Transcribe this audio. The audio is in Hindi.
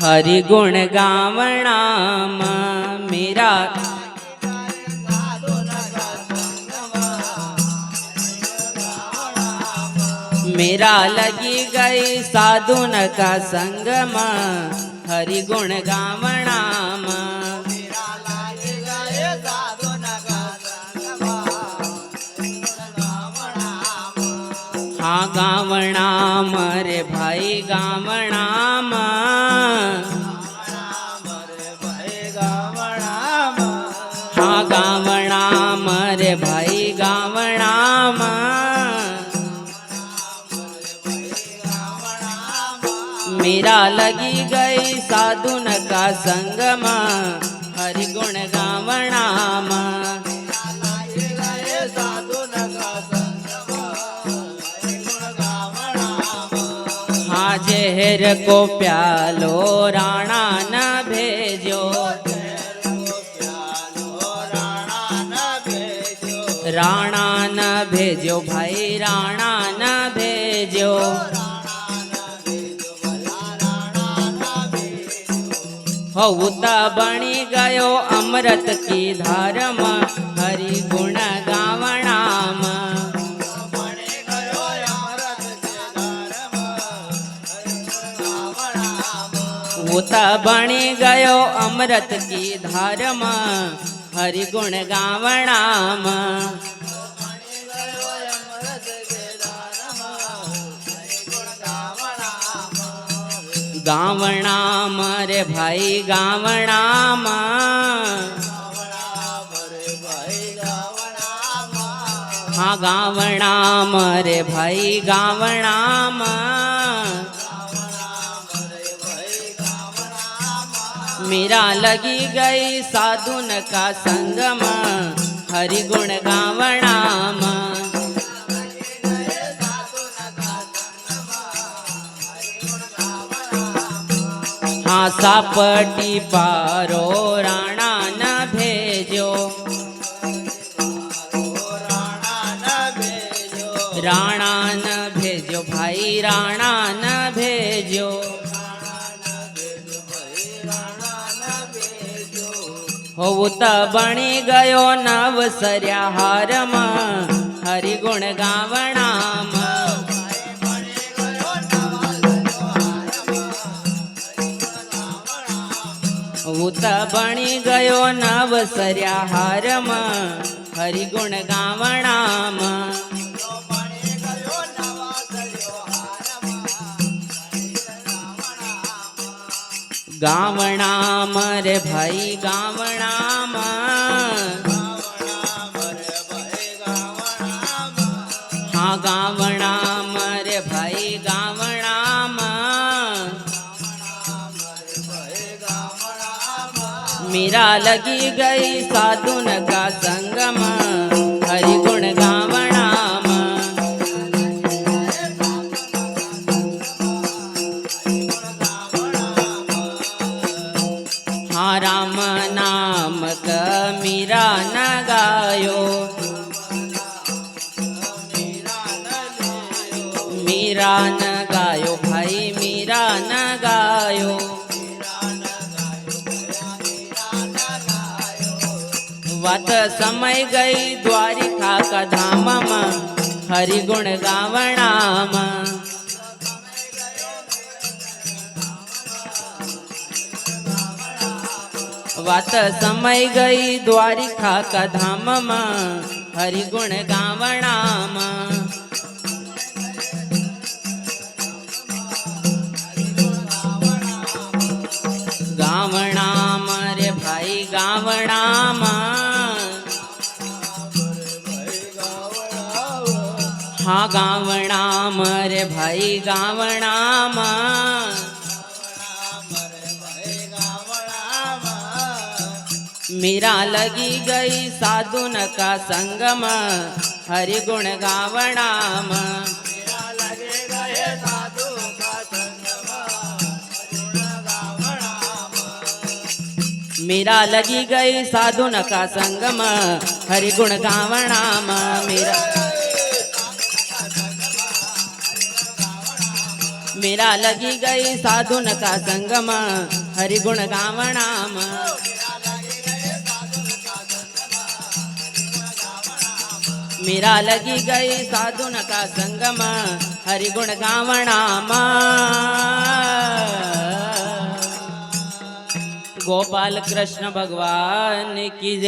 हरि गुण गावणा मेरा मेरा लगी गई साधुन का संगम हरि गुण गावणा हाँ गावणा रे भाई गावणा हाँ गावणा रे भाई गावणा मेरा लगी गई साधुन का संगम हरि गुण गावणा हाँ जहर को प्यालो राणा न भेजो राणा न भेजो भाई राणा न भेजो होता बनी गयो अमृत की धारम हरि गुण गावणाम होता बनी गयो अमृत की धारम हरि गुण गावणाम गावणाम रे भाई गावणाम हाँ गावणाम रे भाई गावणाम मेरा लगी गई साधुन का संगम हरि गुण गावणाम हाँ सापटी पारो राणा न भेजो राणा न भेजो भाई राणा न भेजो होता बनी गयो नवसर्या हारम हरि गुण गावणाम होता बनी गयो नवसर्या हारम हरि गुण गावणाम गावणाम रे भाई गावणाम हाँ गावणाम रे भाई गावणाम मेरा लगी गई साधुन का संगम हरि गुण गावणाम हाँ राम नाम का मीरा न गायो मीरा न गायो भाई मीरा न गायो वत समय गई द्वारिका का धाम हरि गुण गावणाम वात समय गई द्वारिका का धाम हरि गुण गावणाम गावणाम रे भाई गावणाम हाँ गावणाम रे भाई गावणाम मेरा लगी गई साधुन का संगम हरि गुण गावणाम मेरा लगी गई साधुन का संगम हरि गुण गावणाम मेरा लगी गई साधुन का संगम हरि गुण गावणाम मेरा लगी गई साधुन का संगम हरि गुण गावणाम गोपाल कृष्ण भगवान की जय।